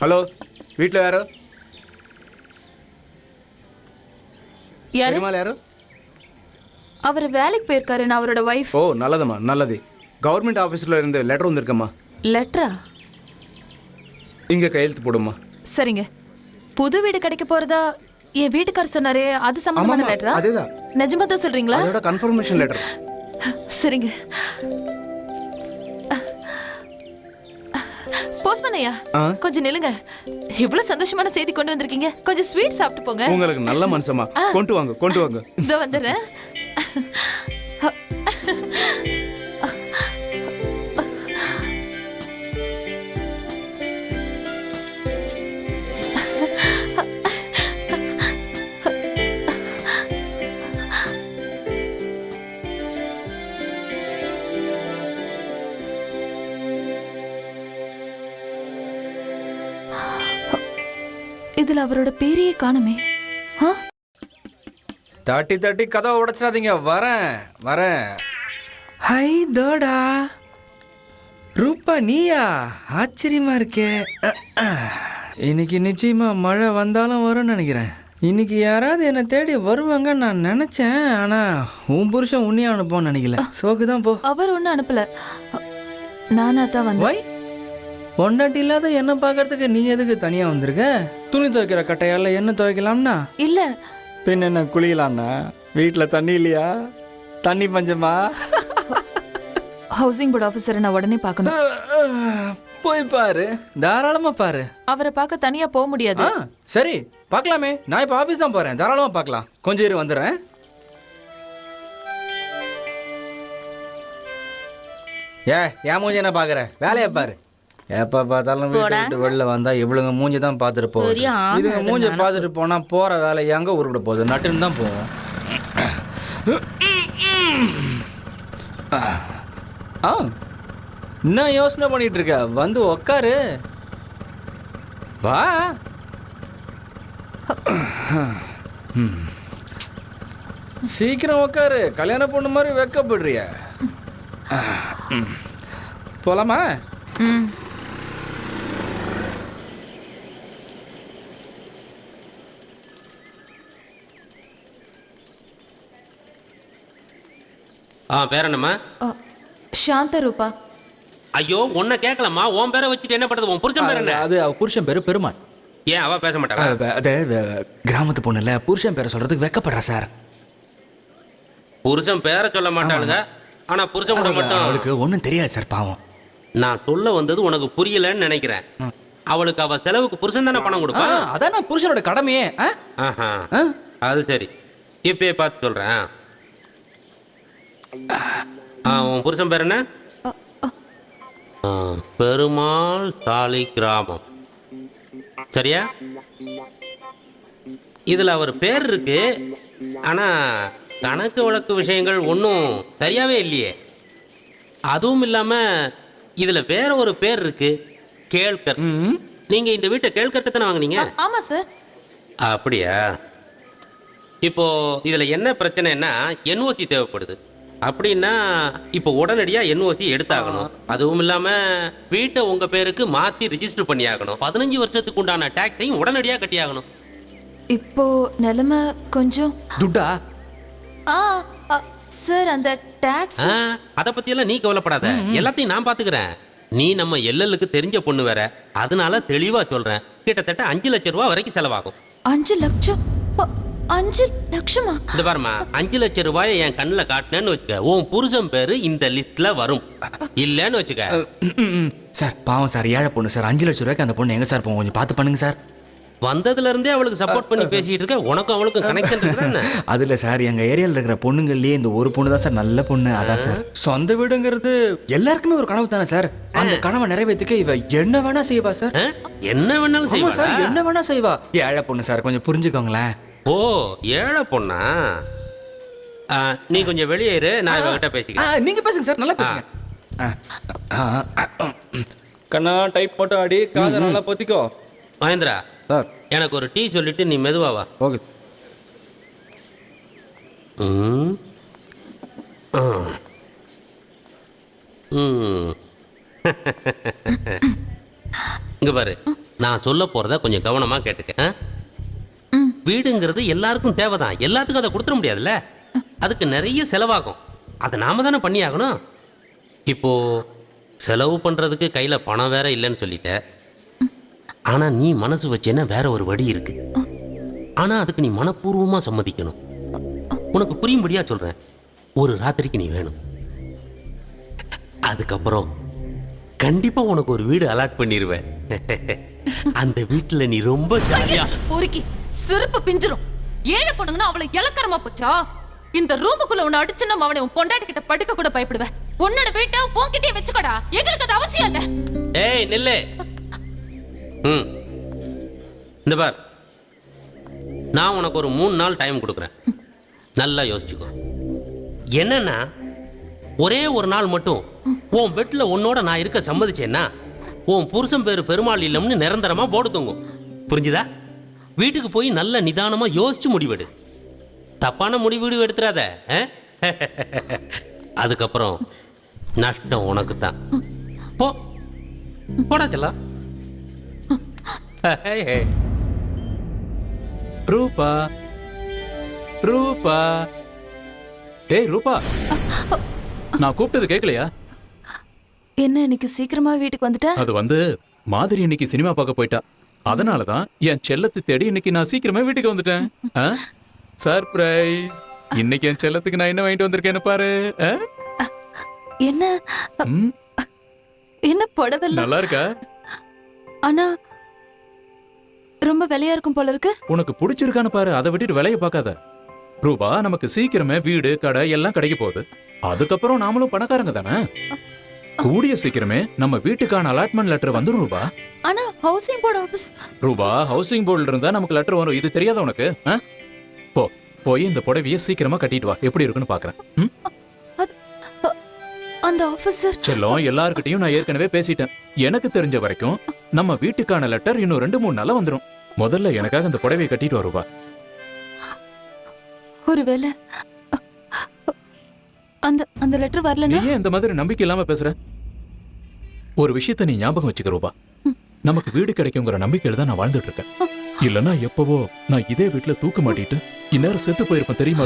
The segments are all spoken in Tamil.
ஹலோ, வீட்டில் யாரு? யாரு? பெருமாள் யாரு? அவர் வேலைக்கு போயிருக்காரு. நான் அவரோட வைஃப். ஓ, நல்லதும்மா, நல்லது. கவர்மெண்ட் ஆஃபீஸில் இருந்து லெட்டர் வந்திருக்கம்மா. லெட்டரா? இங்கே கையெழுத்து போடுமா. சரிங்க. புது வீடு கிடைக்க போறதா என் வீட்டுக்காரர் சொன்னாரே, அது சம்பந்தமான லெட்டரா? அதேதான். நிஜமா தான் சொல்றீங்களா? அதோட கன்ஃபர்மேஷன் லெட்டர். சரிங்க. போஸ்ட்மேன் ஐயா, கொஞ்சம் நில்லுங்க. இவ்வளவு சந்தோஷமான செய்தி கொண்டு வந்திருக்கீங்க. கொஞ்சம் ஸ்வீட் சாப்பிட்டு போங்க. உங்களுக்கு நல்ல மனசமா. கொண்டு வாங்க, கொண்டு வாங்க. இதோ வந்துடுறேன். இதுல அவரோட பேரையே காணுமே. தட்டி தட்டி கதவை உடைச்சிடாதீங்க. வரேன் வரேன். ஹை தோடா, ரூபா நீயா? ஆச்சரியமா இருக்கே. இன்னைக்கு நிச்சயமா மழை வந்தாலும் வரும்னு நினைக்கிறேன். இன்னைக்கு யாராவது என்னை தேடி வருவாங்க நான் நினைச்சேன். ஆனா உன் புருஷன் உன்னையா அனுப்போன்னு நினைக்கல. சோக்குதான் போ. அவர் ஒன்னும் அனுப்பல, நானா தான் வந்தேன். வை, பொண்டாட்டி இல்லாத என்ன பார்க்கறதுக்கு நீ எதுக்கு தனியா வந்திருக்க? துணி துவைக்கிற கட்டையால என்ன துவைக்கலாம்னா? இல்ல, பின் என்ன குளிக்கலாம்னா? வீட்டில் தண்ணி இல்லையா? தண்ணி பஞ்சமா? ஹவுசிங் போர்டு ஆபீசரை நான் உடனே பார்க்கணும். போய் பாரு, தாராளமா பாரு. அவரை பார்க்க தனியா போக முடியாது. சரி, பார்க்கலாமே. நான் இப்போ ஆபீஸ் தான் போறேன், தாராளமா பார்க்கலாம். கொஞ்சம் இரு, வந்துடுறேன். ஏன் மூஞ்சி என்ன பாக்குற? வேலையை பாரு. எப்ப பார்த்தாலும் வீட்டை விட்டு வெளில வந்தா இவளுங்க மூஞ்சி தான் பார்த்துட்டு போகுது. இதுங்க மூஞ்சி பார்த்துட்டு போனா போற வேலை எங்க உருவிட போகுது? நட்டுன்னு தான் போவோம். என்ன யோசனை பண்ணிட்டு இருக்க? வந்து உக்காரு. வா. சீக்கிரம் உக்காரு. கல்யாண பொண்ணு மாதிரி வெக்கப்படுறிய. போலாமா? பேர் என்னம்மா? சாந்த ரூபா. ஐயோ, உன்னை கேட்கலாமா? உன் பேரை வச்சுட்டு என்ன பண்றது? உன் புருஷன் பேர் என்ன? அது புருஷன் பேரு பெருமாள். ஏன் அவ பேச மாட்டாங்க? அது கிராமத்து பொண்ணு இல்ல, புருஷன் பேரை சொல்றதுக்கு வெக்கப்படுறா சார். புருஷன் பேரை சொல்ல மாட்டாளுங்க, ஆனா புருஷன் கூட மட்டும். அவளுக்கு ஒன்றும் தெரியாது சார், பாவம். நான் சொல்ல வந்தது உனக்கு புரியலன்னு நினைக்கிறேன். அவளுக்கு அவ செலவுக்கு புருஷன் தானே பணம் கொடுப்பா. அதான் புருஷனோட கடமையே. அது சரி, இப்பயே பார்த்து சொல்றேன். உன் புருஷன் பேர் என்ன? பெருமாள் சாலை கிராமம், சரியா? இதுல அவர் பேர் இருக்கு, ஆனா கணக்கு வழக்கு விஷயங்கள் ஒன்றும் சரியாவே இல்லையே. அதுவும் இல்லாம இதுல வேற ஒரு பேர் இருக்கு, கேள்கர். நீங்க இந்த வீட்டை கேள்கட்டு தானே வாங்குனீங்க? ஆமா சார். அப்படியா? இப்போ இதுல என்ன பிரச்சனைன்னா, என்ஓசி தேவைப்படுது. அப்படின்னா இப்போ உடனடியா என்ஓசி எடுத்தாகணும். அதுவும் இல்லாம வீட்டை உங்க பேருக்கு மாத்தி ரிஜிஸ்டர் பண்ணி ஆகணும். 15 வருஷத்துக்கு உண்டான டாக்ஸையும் உடனடியா கட்டி ஆகணும். இப்போ நிலைமை கொஞ்சம் துட்டா. சார், அந்த டாக்ஸ் அத பத்தி எல்லாம் நீ கவலைப்படாத, எல்லாத்தையும் நான் பாத்துக்கிறேன். நீ நம்ம எல்எல்லுக்கு தெரிஞ்ச பொண்ணு வேற, அதனால தெளிவா சொல்றேன். கிட்டத்தட்ட 5 லட்சம் ரூபாய் வரைக்கும் செலவாகும். 5 லட்சம்? 5 லட்சமா? இந்த பாருமா, 5 லட்சம் ரூபாயை என் கண்ணுல காட்டினேன்னு வச்சுக்க, உன் புருஷன் பேரு இந்த லிஸ்ட்ல வரும். இல்லன்னு வச்சுக்க. சார் பாவம் சார், ஏழை பொண்ணு சார். 5 லட்சம் ரூபாய்க்கு அந்த பொண்ணு எங்க சார் போகும்? கொஞ்சம் பார்த்து பண்ணுங்க சார். வந்ததுல இருந்தே அவளுக்கு சப்போர்ட் பண்ணி பேசிட்டு இருக்க. உனக்கும் அவளுக்கும் கனெக்ஷன் இருக்குதானே? அதுல சார், எங்க ஏரியால இருக்கிற பொண்ணுங்கள்லயே இந்த ஒரு பொண்ணு தான் சார் நல்ல பொண்ணு. அதான் சார், சொந்த வீடுங்கிறது எல்லாருக்குமே ஒரு கனவு தானே சார். அந்த கனவை நிறைவேற்றுக்க இவ என்ன வேணா செய்வா சார். என்ன வேணாலும் செய்வா சார், என்ன வேணா செய்வா. ஏழை பொண்ணு சார், கொஞ்சம் புரிஞ்சுக்கோங்களேன். ஓ, ஏழை பொண்ணா? நீ கொஞ்சம் வெளியே இரு, நான் இவகிட்ட பேசிக்கிறேன். நீங்க பேசுங்க சார், நல்லா பேசுங்க. கண்ணா டைப் மட்டும் அடி, காதை நல்லா பொத்திக்கோ. மகேந்திரா சார், எனக்கு ஒரு டீ சொல்லிட்டு நீ மெதுவா வா. ஓகே. இங்க பாரு, நான் சொல்ல போறத கொஞ்சம் கவனமா கேட்டுக்க. வீடுங்கிறது எல்லாருக்கும் தேவைதான், எல்லாத்துக்கும் அதை கொடுத்துட முடியாதுல்ல. அதுக்கு நிறைய செலவாகும், அதை நாம தானே பண்ணி ஆகணும். இப்போ செலவு பண்றதுக்கு கையில பணம் வேற இல்லைன்னு சொல்லிட்ட. ஆனா நீ மனசு வச்சேன்னா வேற ஒரு வழி இருக்கு. ஆனா அதுக்கு நீ மனப்பூர்வமா சம்மதிக்கணும். உனக்கு புரியும்படியா சொல்றேன். ஒரு ராத்திரிக்கு நீ வேணும். அதுக்கப்புறம் கண்டிப்பா உனக்கு ஒரு வீடு அலாட் பண்ணிடுவேன். அந்த வீட்டுல நீ ரொம்ப ஜாலியா பொறுக்கி சிறப்பு பிஞ்சிரும். ஏழை பொண்ணுங்கன்னா அவளை இலக்கரமா போச்சா? இந்த ரூமுக்குள்ள உன்னை அடிச்சுன்னா அவனை உன் பொண்டாட்டி கிட்ட படுக்க கூட பயப்படுவேன். உன்னோட வீட்டை உன்கிட்டயே வச்சுக்கோடா. எங்களுக்கு அது அவசியம் இல்ல. ஏய் நில்லு. இந்த பார், நான் உனக்கு ஒரு 3 நாள் டைம் கொடுக்குறேன். நல்லா யோசிச்சுக்கோ. என்னன்னா ஒரே ஒரு நாள் மட்டும் உன் பெட்ல உன்னோட நான் இருக்க சம்மதிச்சேன்னா உன் புருஷன் பேரு பெருமாள் இல்லம்னு நிரந்தரமா போடு தூங்கும். புரிஞ்சுதா? வீட்டுக்கு போய் நல்ல நிதானமா யோசிச்சு முடிவெடு. தப்பான முடிவு எடுத்துறாத. அதுக்கப்புறம் நஷ்டம் உனக்கு தான். போ போடாச்சலாம். ரூபா, ரூபா, ஏய் ரூபா, நான் கூப்பிட்டது கேட்கலையா? என்ன இன்னைக்கு சீக்கிரமா வீட்டுக்கு வந்துட்ட? அது மாதிரி இன்னைக்கு சினிமா பார்க்க போயிட்டா. அதனாலதான் என் செல்லத்தை தேடி இன்னைக்கு நான் சீக்கிரமா வீட்டுக்கு வந்துட்டேன். சர்ப்ரைஸ்! இன்னைக்கு என் செல்லத்துக்கு நான் என்ன வாங்கிட்டு வந்திருக்கேன்னு பாரு. என்ன என்ன புடவை நல்லா இருக்கா? ஆனா ரொம்ப விலையா இருக்கும் போல இருக்கு. உனக்கு பிடிச்சிருக்கான்னு பாரு, அதை விட்டுட்டு விலைய பார்க்காத. ரூபா, நமக்கு சீக்கிரமே வீடு கடை எல்லாம் கிடைக்க போகுது. அதுக்கப்புறம் நாமளும் பணக்காரங்க தானே. கூடிய சீக்கிரமே நம்ம வீட்டுக்கான அலாட்மெண்ட் லெட்டர் வந்துரும் ரூபா. ஆனா ஹவுசிங் போர்டு ஆபீஸ். ரூபா, ஹவுசிங் போர்டுல இருந்தா நமக்கு லெட்டர் வரும். இது தெரியாத உனக்கு? போய் இந்த புடவைய சீக்கிரமா கட்டிட்டு வா. எப்படி இருக்குன்னு பாக்குறேன். அந்த ஆபீசர் செல்லம், எல்லார்கிட்டயும் நான் ஏற்கனவே பேசிட்டேன். எனக்கு தெரிஞ்ச வரைக்கும் நம்ம வீட்டுக்கான லெட்டர் இன்னும் 2-3 நாளா வந்துரும். முதல்ல எனக்காக இந்த புடவையை கட்டிட்டு வா ரூபா. ஒருவேளை அந்த லெட்டர் வரலனா? நீ ஏன் இந்த மாதிரி நம்பிக்கை இல்லாம பேசுற? ஒரு விஷயத்தை நீ ஞாபகம் வச்சுக்க ரூபா. நமக்கு வீடு கிடைக்குங்கிற நம்பிக்கையில தான் நான் வாழ்ந்துட்டு இருக்கேன். இல்லன்னா எப்பவோ நான் இதே வீட்டுல தூக்க மாட்டிட்டு இந்நேரம் செத்து போயிருப்பேன், தெரியுமா?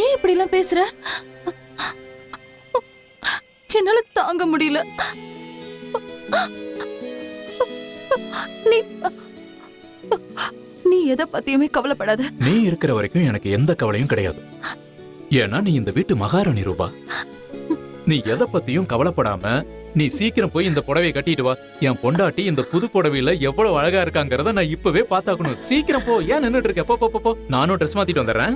ஏன் இப்படி எல்லாம் பேசுற? என்னால தாங்க முடியல. நீ எதை பத்தியுமே கவலைப்படாத. நீ இருக்கிற வரைக்கும் எனக்கு எந்த கவலையும் கிடையாது. ஏன்னா நீ இந்த வீட்டு மகாராணி ரூபா. நீ எதை பத்தியும் கவலைப்படாம நீ சீக்கிரம் போய் இந்த புடவையை கட்டிட்டு வா. என் பொண்டாட்டி இந்த புது புடவையில எவ்வளவு அழகா இருக்காங்கிறத நான் இப்பவே பாத்தாக்கணும். சீக்கிரம் போ. ஏன் நின்னுட்டு இருக்க? போ போ போ. நானும் ட்ரெஸ் மாத்திட்டு வந்துடுறேன்.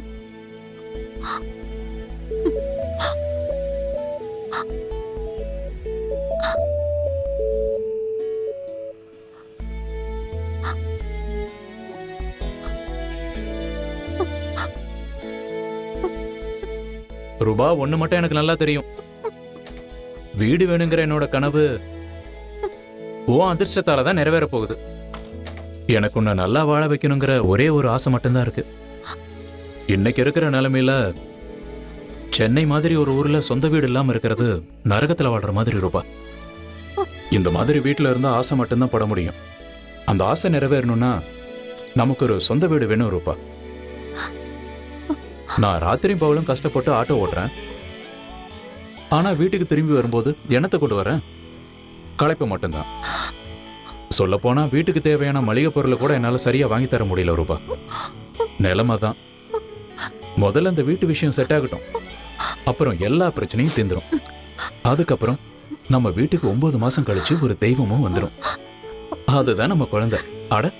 ரூபா, ஒண்ணு மட்டும் எனக்கு நல்லா தெரியும். வீடு வேணுங்கிற என்னோட கனவு உன் அதிர்ஷ்டத்தால தான் நிறைவேற போகுது. எனக்கு உன்னை நல்லா வாழ வைக்கணுங்கிற ஒரே ஒரு ஆசை மட்டும்தான் இருக்கு. இன்னைக்கு இருக்கிற நிலைமையில சென்னை மாதிரி ஒரு ஊர்ல சொந்த வீடு இல்லாம இருக்கிறது நரகத்துல வாழ்ற மாதிரி ரூபா. இந்த மாதிரி வீட்டுல இருந்தா ஆசை மட்டும்தான் பட முடியும். அந்த ஆசை நிறைவேறணும்னா நமக்கு ஒரு சொந்த வீடு வேணும் ரூபா. நான் ராத்திரியும் பகலும் கஷ்டப்பட்டு ஆட்டோ ஓட்டுறேன். ஆனா வீட்டுக்கு திரும்பி வரும்போது என்னத்தை கொண்டு வரேன்? களைப்பு மட்டும்தான். சொல்ல போனா வீட்டுக்கு தேவையான மளிகை பொருளை கூட என்னால சரியா வாங்கி தர முடியல ரூபா. நிலைமை தான். முதல்ல இந்த வீட்டு விஷயம் செட் ஆகட்டும், அப்புறம் எல்லா பிரச்சனையும் தீந்துரும். அதுக்கப்புறம் நம்ம வீட்டுக்கு 9 மாசம் கழிச்சு ஒரு தெய்வமும் வந்துடும். அதுதான் நம்ம குழந்தை. அட,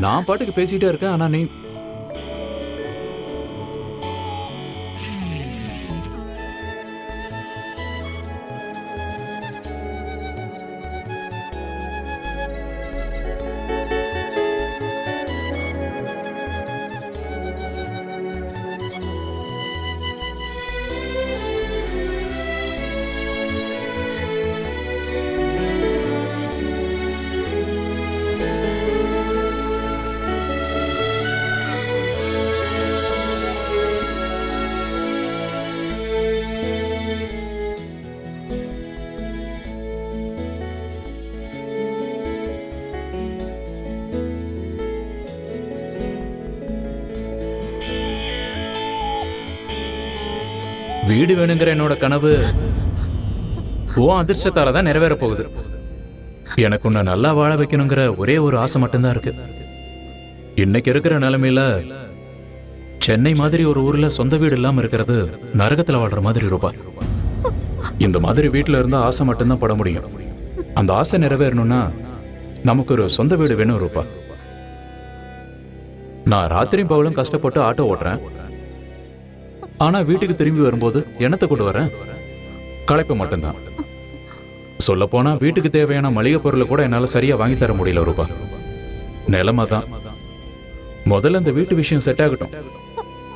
நான் பாட்டுக்கு பேசிட்டே இருக்கேன், ஆனா நீ வீடு வேணுங்கிற என்னோட கனவு உன் அதிர்ஷ்டத்தால தான் நிறைவேற போகுது. எனக்கு உன்னை நல்லா வாழ வைக்கணுங்கிற ஒரே ஒரு ஆசை மட்டும்தான் இருக்கு. இன்னைக்கு இருக்கிற நிலைமையில சென்னை மாதிரி ஒரு ஊர்ல சொந்த வீடு இல்லாம இருக்கிறது நரகத்துல வாழ்ற மாதிரி ரூபா. இந்த மாதிரி வீட்டுல இருந்தா ஆசை மட்டும்தான் பட முடியும். அந்த ஆசை நிறைவேறணும்னா நமக்கு ஒரு சொந்த வீடு வேணும் ரூபா. நான் ராத்திரியும் பகலும் கஷ்டப்பட்டு ஆட்டோ ஓட்டுறேன். ஆனா வீட்டுக்கு திரும்பி வரும்போது என்னத்தை கொண்டு வரேன்? களைப்பு மட்டும்தான். சொல்ல போனா வீட்டுக்கு தேவையான மளிகை பொருளை கூட என்னால சரியா வாங்கி தர முடியல ரூபா. நிலைமை தான். முதல்ல இந்த வீட்டு விஷயம் செட் ஆகட்டும்,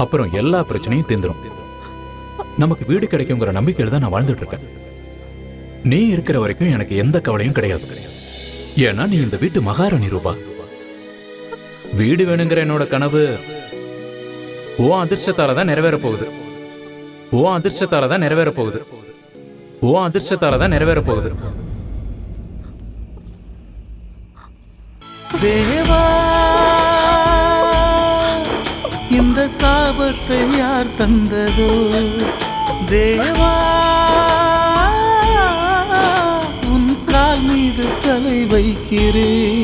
அப்புறம் எல்லா பிரச்சனையும் தீந்துரும். நமக்கு வீடு கிடைக்குங்கிற நம்பிக்கையில தான் நான் வாழ்ந்துட்டு இருக்கேன். நீ இருக்கிற வரைக்கும் எனக்கு எந்த கவலையும் கிடையாது. ஏன்னா நீ இந்த வீட்டு மகாராணி ரூபா. வீடு வேணுங்கிற என்னோட கனவு உன் அதிர்ஷ்டத்தால தான் நிறைவேற போகுது. உன் அதிர்ஷ்டத்தால தான் நிறைவேற போகுது. உன் அதிர்ஷ்டத்தால தான் நிறைவேற போகுது. தேவா, இந்த சாபத்தை யார் தந்ததோ? தேவா, உன் கால் மீது தலை வைக்கிறேன்.